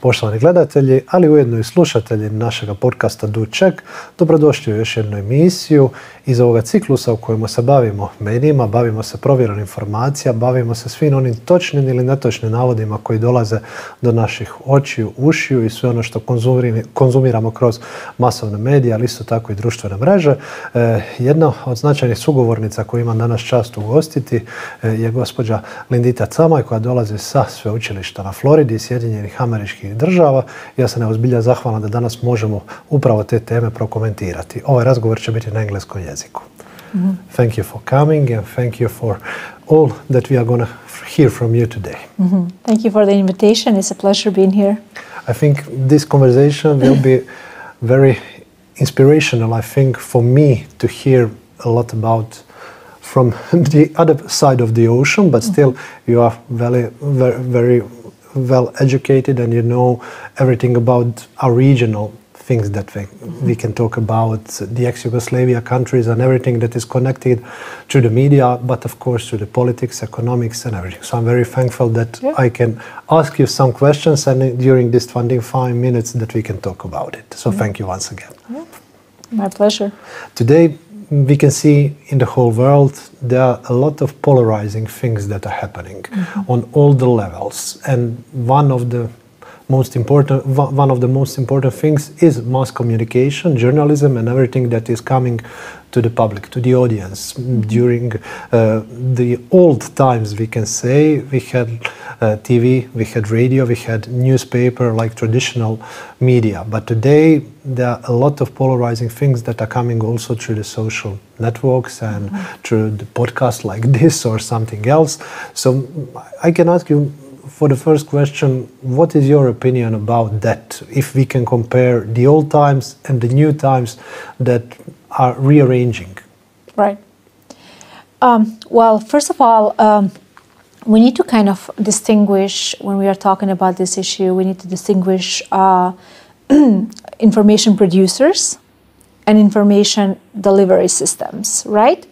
Poštovani gledatelji, ali ujedno i slušatelji našega podcasta DU-CHECK, dobrodošli u još jednu emisiju iz ovoga ciklusa u kojemu se bavimo medijima, bavimo se provjerom informacija, bavimo se svim onim točnim ili netočnim navodima koji dolaze do naših očiju, ušiju i sve ono što konzumiramo kroz masovne medije, ali isto tako i društvene mreže. Jedna od značajnih sugovornica koju imam danas čast ugostiti je gospođa Lindita Camaj, koja dolazi sa Sveučilišta na Floridi, Sjedinjenih Američkih Država. Ja sam zbilja zahvalan da danas možemo upravo te teme prokomentirati. Ovaj razgovor će biti na engleskom jeziku. Thank you for coming and thank you for all that we are going to hear from you today. Thank you for the invitation. It's a pleasure being here. I think this conversation will be very inspirational, I think, for me to hear a lot about from the other side of the ocean, but still you are very well educated and you know everything about our regional things that we can talk about, the ex-Yugoslavia countries and everything that is connected to the media, but of course to the politics, economics and everything. So I'm very thankful that I can ask you some questions and during this 25 minutes that we can talk about it. So thank you once again. My pleasure. Today we can see in the whole world there are a lot of polarizing things that are happening on all the levels, and one of the most important things is mass communication, journalism, and everything that is coming to the public, to the audience. During the old times, we can say, we had TV, we had radio, we had newspaper, like traditional media. But today, there are a lot of polarizing things that are coming also through the social networks and through the podcasts like this or something else. So I can ask you, for the first question, what is your opinion about that? If we can compare the old times and the new times that are rearranging. Right. Well, first of all, we need to kind of distinguish, when we are talking about this issue, we need to distinguish information producers and information delivery systems, right?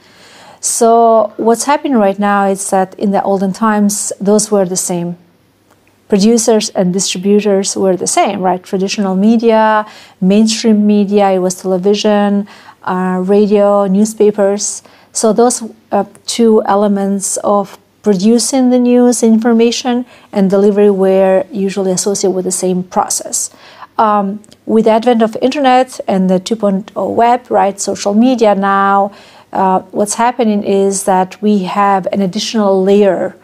So what's happening right now is that in the olden times, those were the same. Producers and distributors were the same, right? Traditional media, mainstream media, it was television, radio, newspapers. So those two elements of producing the news, information, and delivery were usually associated with the same process. With the advent of internet and the 2.0 web, right, social media now, what's happening is that we have an additional layer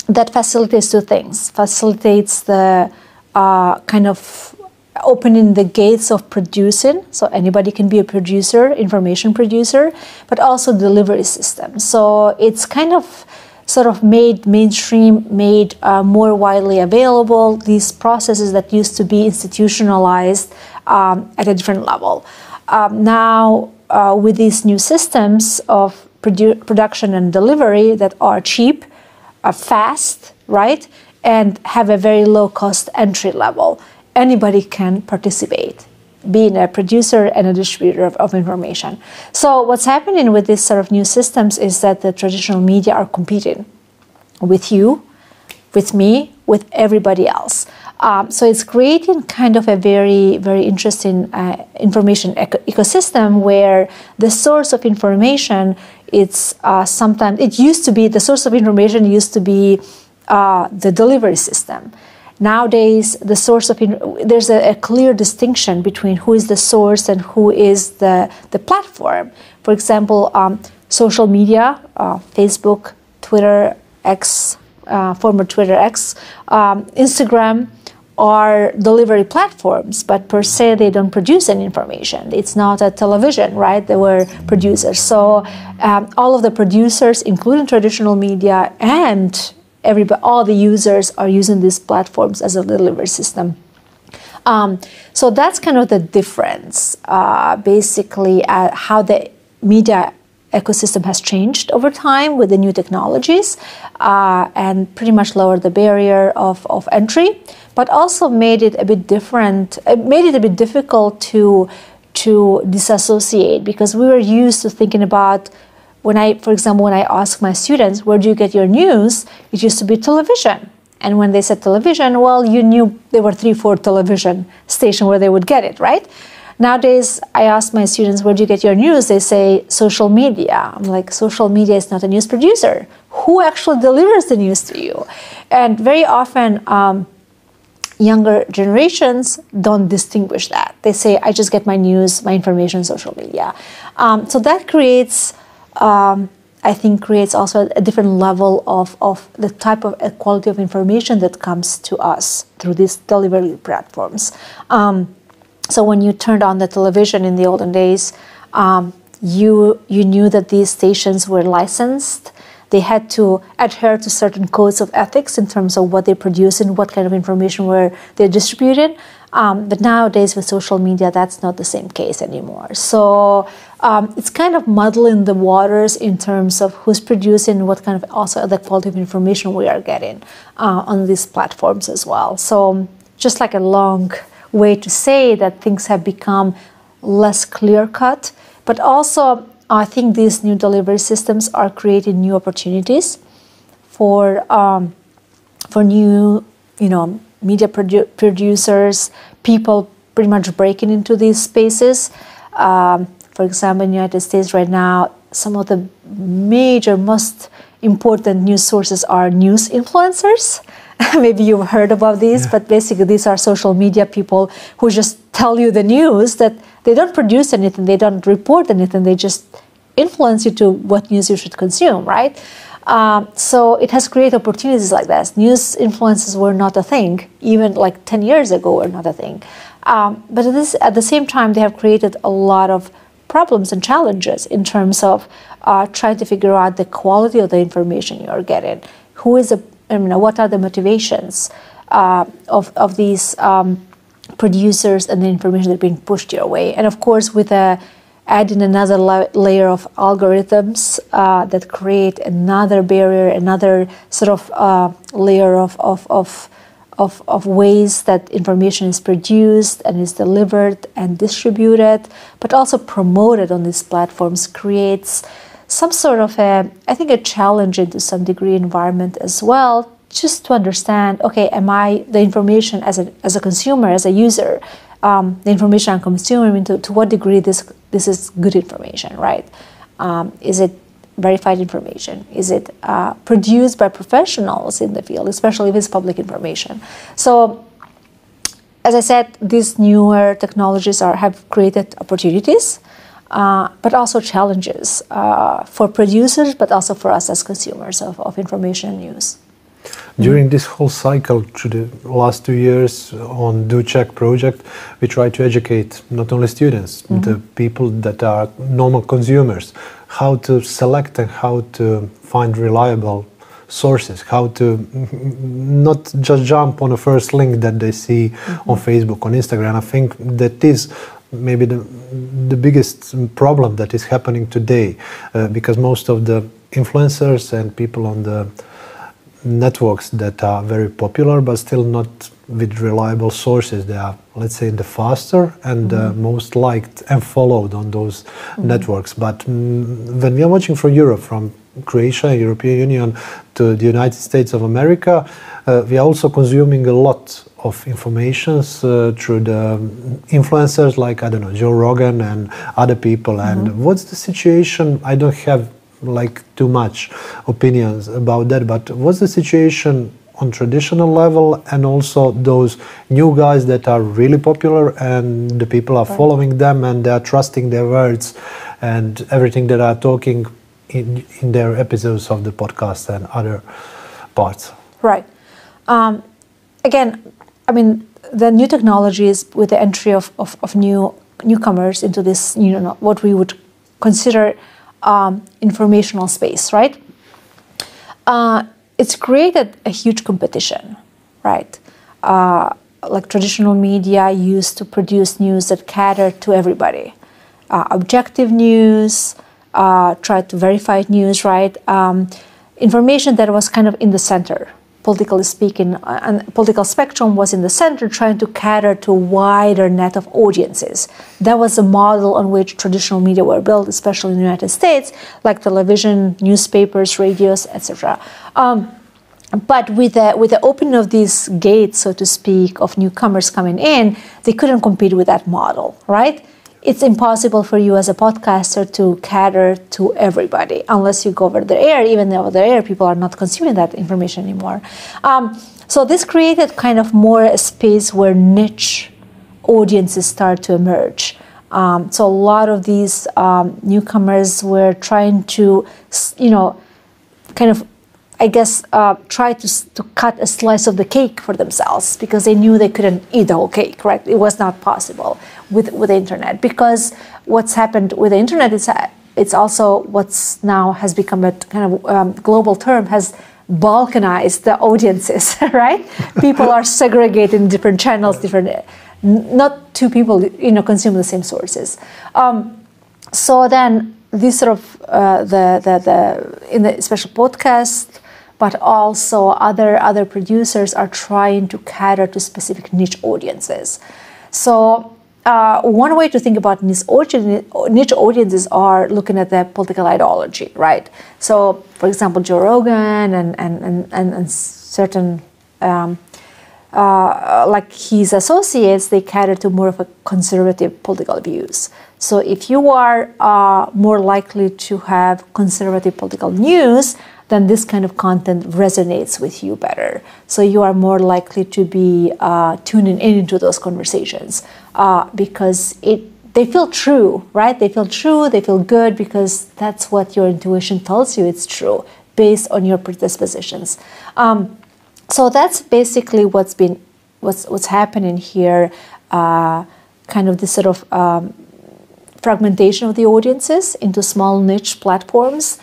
that facilitates two things. Facilitates the kind of opening the gates of producing, so anybody can be a producer, information producer, but also delivery system. So it's kind of sort of made mainstream, made more widely available, these processes that used to be institutionalized at a different level. Now, with these new systems of production and delivery that are cheap, are fast, right, and have a very low-cost entry level, anybody can participate, being a producer and a distributor of information. So what's happening with these sort of new systems is that the traditional media are competing with you, with me, with everybody else. So it's creating kind of a very, very interesting information ecosystem where the source of information, it's sometimes, it used to be, the source of information used to be the delivery system. Nowadays, the source of, there's a clear distinction between who is the source and who is the platform. For example, social media, Facebook, Twitter, X, former Twitter X, Instagram, are delivery platforms, but per se they don't produce any information. It's not a television, right? They were producers. So all of the producers, including traditional media and all the users, are using these platforms as a delivery system. So that's kind of the difference, basically, how the media ecosystem has changed over time with the new technologies and pretty much lowered the barrier of entry, but also made it a bit different, made it a bit difficult to disassociate, because we were used to thinking about, for example, when I ask my students, where do you get your news? It used to be television. And when they said television, well, you knew there were 3-4 television stations where they would get it, right? Nowadays, I ask my students, where do you get your news? They say, social media. I'm like, social media is not a news producer. Who actually delivers the news to you? And very often, younger generations don't distinguish that. They say, I just get my news, my information on social media. So that creates, I think, creates also a different level of the type of quality of information that comes to us through these delivery platforms. So when you turned on the television in the olden days, you knew that these stations were licensed. They had to adhere to certain codes of ethics in terms of what they produce and what kind of information were they distributed. But nowadays with social media, that's not the same case anymore. So it's kind of muddling the waters in terms of who's producing, what kind of also the quality of information we are getting on these platforms as well. So just like a long way to say that things have become less clear-cut, but also I think these new delivery systems are creating new opportunities for new, media producers, people pretty much breaking into these spaces. For example, in the United States right now, some of the major, most important news sources are news influencers. Maybe you've heard about these, but basically these are social media people who just tell you the news, that they don't produce anything, they don't report anything, they just influence you to what news you should consume, right? So it has created opportunities like this. News influences were not a thing, even like 10 years ago were not a thing. But at the same time, they have created a lot of problems and challenges in terms of trying to figure out the quality of the information you are getting. What are the motivations of these producers and the information that's being pushed your way? And of course, with adding another layer of algorithms that create another barrier, another sort of layer of ways that information is produced and is delivered and distributed, but also promoted on these platforms, creates some sort of I think a challenge to some degree environment as well, just to understand, okay, am I the information as a consumer, as a user, the information I'm consuming, to what degree this is good information, right? Is it verified information? Is it produced by professionals in the field, especially if it's public information? So, as I said, these newer technologies have created opportunities, but also challenges for producers, but also for us as consumers of information and news. During this whole cycle, through the last 2 years on Do-CHECK project, we try to educate not only students, the people that are normal consumers, how to select and how to find reliable sources, how to not just jump on the first link that they see on Facebook, on Instagram. I think that is maybe the biggest problem that is happening today, because most of the influencers and people on the networks that are very popular but still not with reliable sources, they are, let's say, the faster and most liked and followed on those networks. But when we are watching from Europe, from Croatia, European Union to the United States of America, we are also consuming a lot of information through the influencers like, I don't know, Joe Rogan and other people. And what's the situation? I don't have like too much opinions about that, but what's the situation on traditional level and also those new guys that are really popular and the people are following them and they are trusting their words and everything that are talking in their episodes of the podcast and other parts? Right. Again, I mean, the new technologies with the entry of newcomers into this, what we would consider informational space, right? It's created a huge competition, right? Like traditional media used to produce news that catered to everybody. Objective news, tried to verify news, right? Information that was kind of in the center, politically speaking, and political spectrum was in the center, trying to cater to a wider net of audiences. That was the model on which traditional media were built, especially in the United States, like television, newspapers, radios, etc. But with the opening of these gates, so to speak, of newcomers coming in, they couldn't compete with that model, right? It's impossible for you as a podcaster to cater to everybody unless you go over the air. Even though over the air, people are not consuming that information anymore. So this created kind of more a space where niche audiences start to emerge. So a lot of these newcomers were trying to, kind of, I guess, try to cut a slice of the cake for themselves because they knew they couldn't eat the whole cake, right? It was not possible with the internet, because what's happened with the internet is it's also what's now has become a kind of global term, has balkanized the audiences, right? People are segregated in different channels, not two people, consume the same sources. So then this sort of in the special podcast, but also other producers are trying to cater to specific niche audiences. So one way to think about niche audiences are looking at the political ideology, right? So, for example, Joe Rogan and certain like his associates, they cater to more of a conservative political views. So if you are more likely to have conservative political news, then this kind of content resonates with you better. So you are more likely to be tuning into those conversations because they feel true, right? They feel true, they feel good, because that's what your intuition tells you it's true based on your predispositions. So that's basically what's happening here, kind of this sort of fragmentation of the audiences into small niche platforms,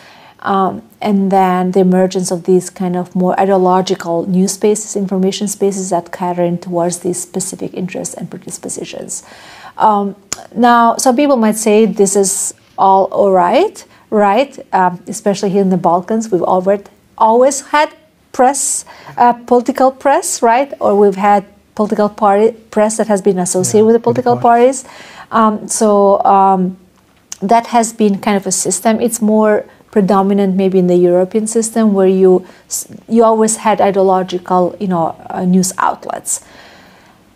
and then the emergence of these kind of more ideological news spaces, information spaces that cater in towards these specific interests and predispositions. Now, some people might say this is all right? Especially here in the Balkans, we've always had press, political press, right? Or we've had political party press that has been associated with the political parties. That has been kind of a system. It's more predominant maybe in the European system, where you always had ideological, news outlets.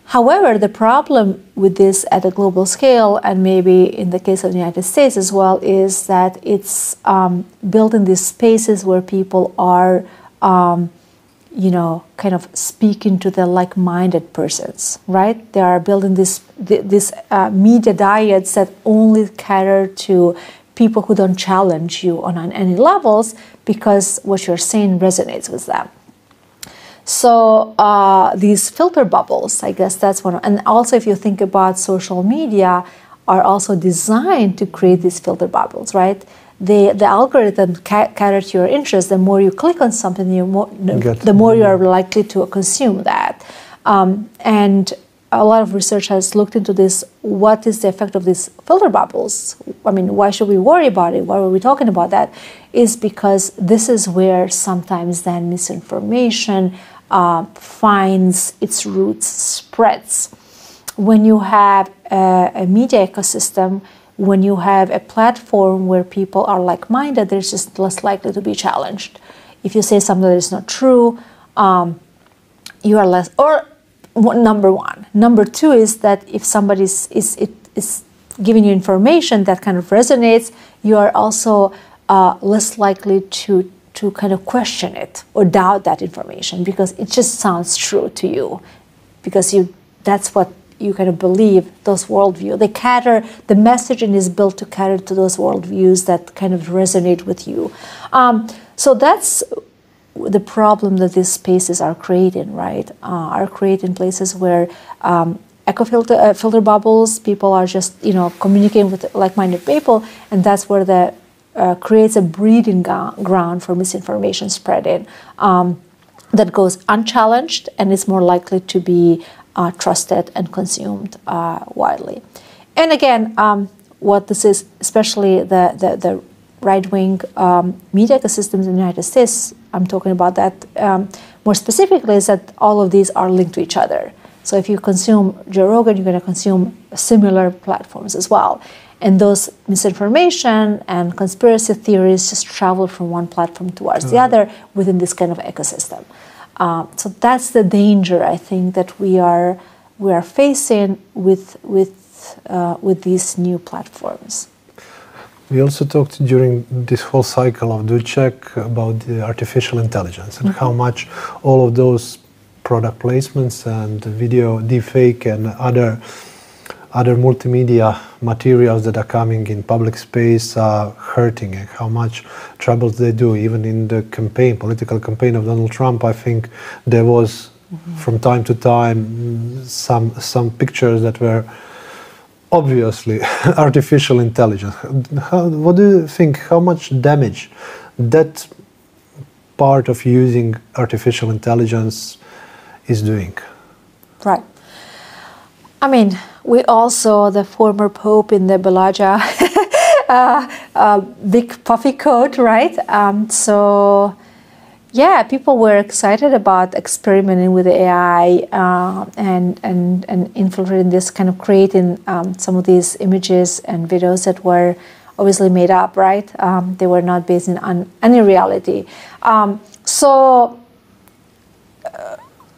However, the problem with this at a global scale, and maybe in the case of the United States as well, is that it's built in these spaces where people are, kind of speaking to the like-minded persons, right? They are building this media diets that only cater to people who don't challenge you on any levels, because what you're saying resonates with them. So these filter bubbles, I guess that's one. And also, if you think about social media, are also designed to create these filter bubbles, right? The algorithm caters to your interest. The more you click on something, the more you are likely to consume that. And a lot of research has looked into this. What is the effect of these filter bubbles? I mean, why should we worry about it? Why are we talking about that? Is because this is where sometimes then misinformation finds its roots, spreads. When you have a media ecosystem, when you have a platform where people are like-minded, they're just less likely to be challenged. If you say something that is not true, you are less, or number one. Number two is that if somebody is giving you information that kind of resonates, you are also less likely to kind of question it or doubt that information, because it just sounds true to you, because that's what you kind of believe, those worldview. The messaging is built to cater to those worldviews that kind of resonate with you. So that's the problem that these spaces are creating, right? Are creating places where filter bubbles, people are just, communicating with like-minded people, and that's where the creates a breeding ground for misinformation spreading that goes unchallenged and is more likely to be trusted and consumed widely. And again, what this is, especially the right-wing media ecosystems in the United States, I'm talking about that more specifically, is that all of these are linked to each other. So if you consume Joe Rogan, you're going to consume similar platforms as well. And those misinformation and conspiracy theories just travel from one platform towards the other within this kind of ecosystem. So that's the danger, I think, that we are facing with these new platforms. We also talked during this whole cycle of Do-CHECK about the artificial intelligence and how much all of those product placements and video deepfake and other multimedia materials that are coming in public space are hurting, and how much trouble they do. Even in the political campaign of Donald Trump, I think there was from time to time some pictures that were obviously artificial intelligence. What do you think, how much damage that part of using artificial intelligence is doing? Right. I mean, we all saw the former Pope in the Bellagio big puffy coat, right? So, yeah, people were excited about experimenting with AI and infiltrating this, kind of creating some of these images and videos that were obviously made up, right? They were not based on any reality.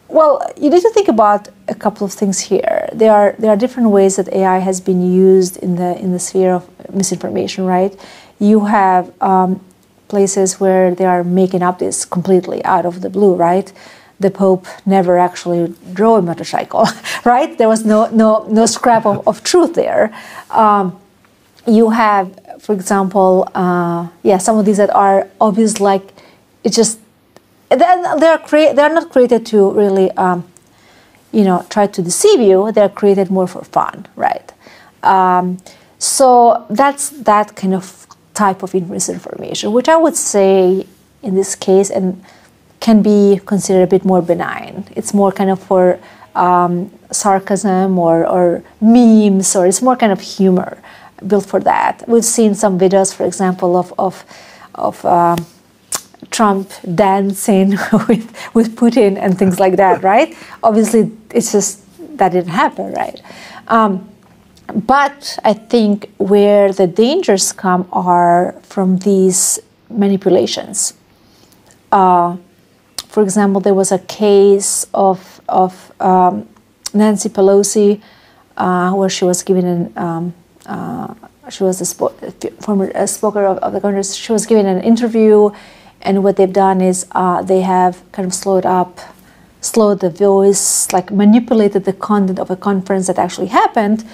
Well, you need to think about a couple of things here. There are different ways that AI has been used in the sphere of misinformation, right? You have places where they are making up this completely out of the blue, right? The Pope never actually drove a motorcycle, right? There was no scrap of truth there. You have, for example, some of these that are obvious, like it's just. They are not created to really, try to deceive you. They are created more for fun, right? So that's that kind of type of misinformation, which I would say in this case and can be considered a bit more benign. It's more kind of for sarcasm or memes, or it's more kind of humor built for that. We've seen some videos, for example, of Trump dancing with Putin and things like that, right? Obviously, it's just that didn't happen, right? But I think where the dangers come are from these manipulations. For example, there was a case of Nancy Pelosi where she was given she was the former speaker of the Congress. She was given an interview. And what they've done is they have kind of slowed the voice, like manipulated the content of a conference that actually happened,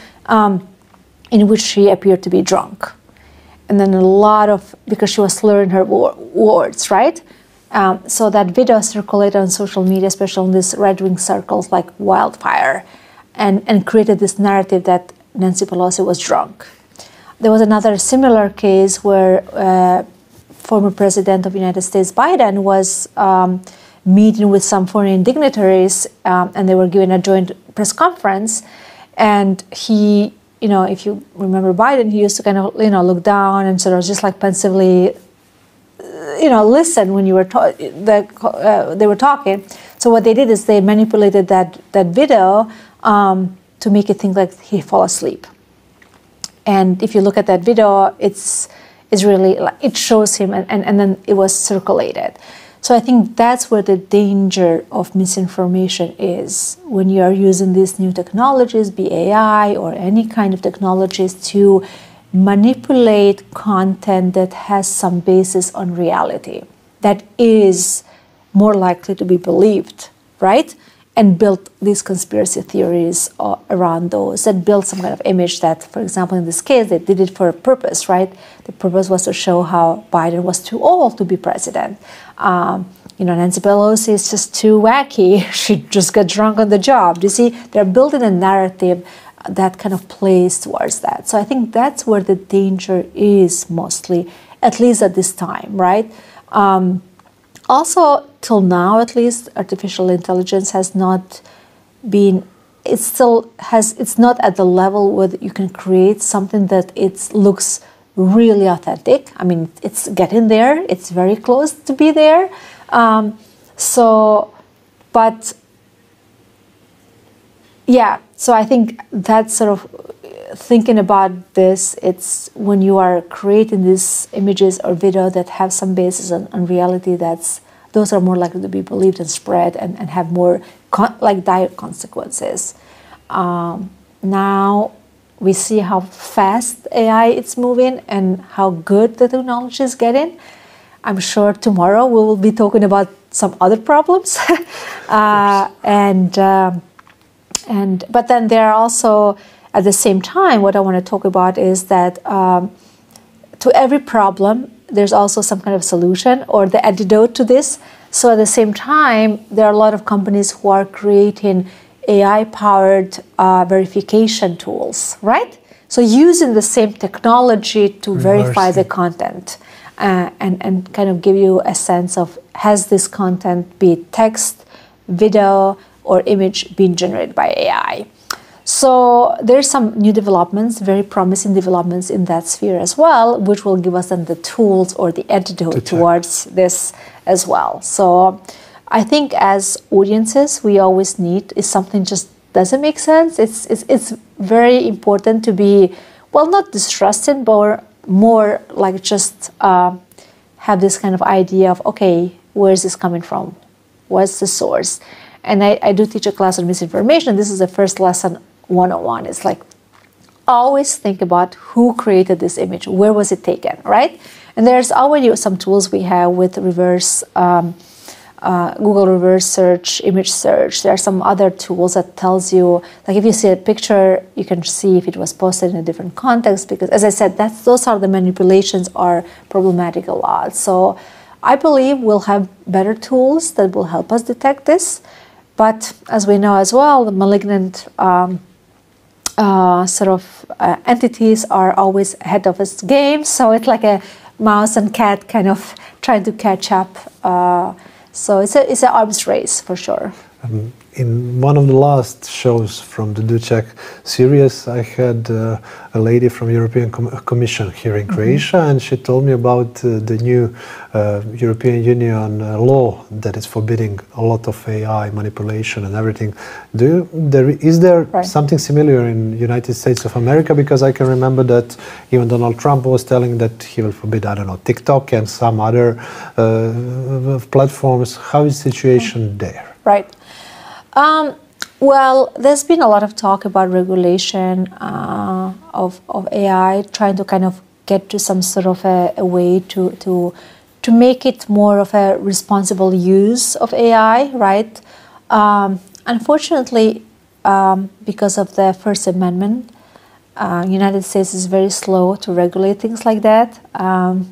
in which she appeared to be drunk. And then because she was slurring her words, right? So that video circulated on social media, especially in these right-wing circles, like wildfire, and created this narrative that Nancy Pelosi was drunk. There was another similar case where former President of the United States, Biden, was meeting with some foreign dignitaries, and they were given a joint press conference. And he, if you remember Biden, he used to kind of, look down and sort of just like pensively, listen when you were they were talking. So what they did is they manipulated that video to make it think like he fall asleep. And if you look at that video, it's really, it shows him, and then it was circulated. So I think that's where the danger of misinformation is, when you are using these new technologies, be AI or any kind of technologies, to manipulate content that has some basis on reality, that is more likely to be believed, right? And build these conspiracy theories around those, that build some kind of image that, for example, in this case, they did it for a purpose, right? The purpose was to show how Biden was too old to be president. Nancy Pelosi is just too wacky. She just got drunk on the job. You see, they're building a narrative that kind of plays towards that. So I think that's where the danger is mostly, at least at this time, right? Also, till now, at least, artificial intelligence has not been. It's not at the level where you can create something that looks really authentic. I mean, it's getting there. It's very close to be there. So I think that's sort of thinking about this, it's when you are creating these images or video that have some basis on reality, those are more likely to be believed and spread and have more dire consequences. Now we see how fast AI is moving and how good the technology is getting. I'm sure tomorrow we will be talking about some other problems. But then there are also, at the same time, what I want to talk about is that to every problem, there's also some kind of solution or the antidote to this. So at the same time, there are a lot of companies who are creating AI-powered verification tools, right? So using the same technology to verify the content and kind of give you a sense of, has this content, be it text, video, or image, being generated by AI? So there's some new developments, very promising developments in that sphere as well, which will give us then the tools or the antidote towards this as well. So I think as audiences, we always need, if something just doesn't make sense, it's very important to be, well, not distrusting, but more like just have this kind of idea of, okay, where is this coming from? What's the source? And I do teach a class on misinformation. This is the first lesson 101. It's like, always think about who created this image, where was it taken, right? And there's already some tools we have with reverse, Google reverse search, image search. There are some other tools that tells you, like if you see a picture, you can see if it was posted in a different context, because as I said, those are the manipulations are problematic a lot. So I believe we'll have better tools that will help us detect this. But as we know as well, the malignant entities are always ahead of its game. So it's like a mouse and cat kind of trying to catch up. So it's an arms race for sure. In one of the last shows from the DU-CHECK series, I had a lady from European Commission here in Croatia, and she told me about the new European Union law that is forbidding a lot of AI manipulation and everything. Is there something similar in the United States of America? Because I can remember that even Donald Trump was telling that he will forbid, I don't know, TikTok and some other platforms. How is the situation there? Right. Well, there's been a lot of talk about regulation of AI, trying to kind of get to some sort of a way to make it more of a responsible use of AI, right? Unfortunately, because of the First Amendment, United States is very slow to regulate things like that.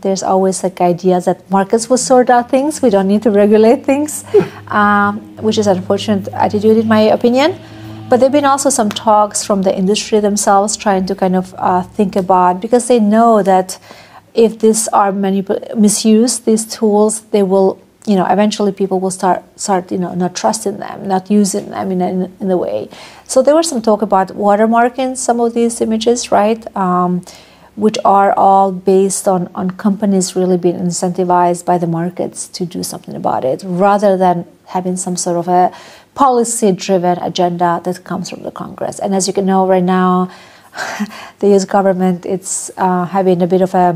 There's always like ideas that markets will sort out things. We don't need to regulate things, which is an unfortunate attitude in my opinion. But there have been also some talks from the industry themselves trying to kind of think about, because they know that if these are misused, these tools, they will, eventually people will start, not trusting them, not using them in the way. So there was some talk about watermarking some of these images, right? Which are all based on companies really being incentivized by the markets to do something about it, rather than having some sort of a policy-driven agenda that comes from the Congress. And as you can know right now, the US government, it's having a bit of a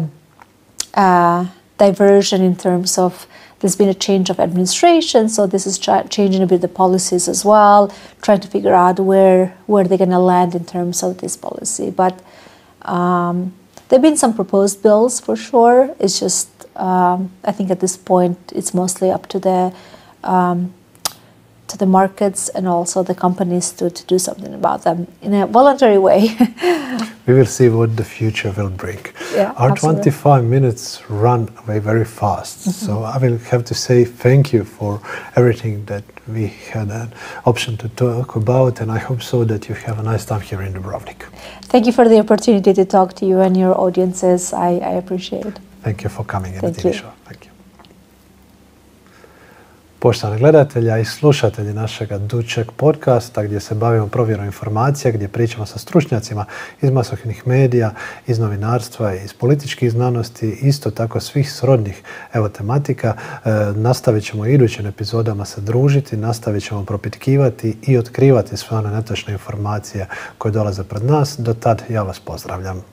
diversion in terms of there's been a change of administration, so this is changing a bit the policies as well, trying to figure out where they're going to land in terms of this policy. But there have been some proposed bills for sure. It's just, I think at this point, it's mostly up to the markets and also the companies to do something about them in a voluntary way. We will see what the future will bring. Yeah, our absolutely. 25 minutes run away very fast. So I will have to say thank you for everything that we had an option to talk about, and I hope so that you have a nice time here in Dubrovnik. Thank you for the opportunity to talk to you and your audiences. I appreciate it. Thank you for coming in Thank the TV you. show. Thank you. Poštovani gledatelja i slušatelji našega DU-CHECK podcasta gdje se bavimo provjerom informacija, gdje pričamo sa stručnjacima iz masovnih medija, iz novinarstva, iz političkih znanosti, isto tako svih srodnih tematika. Nastavit ćemo idućim epizodama se družiti, nastavit ćemo propitkivati i otkrivati sve one netočne informacije koje dolaze pred nas. Do tad ja vas pozdravljam.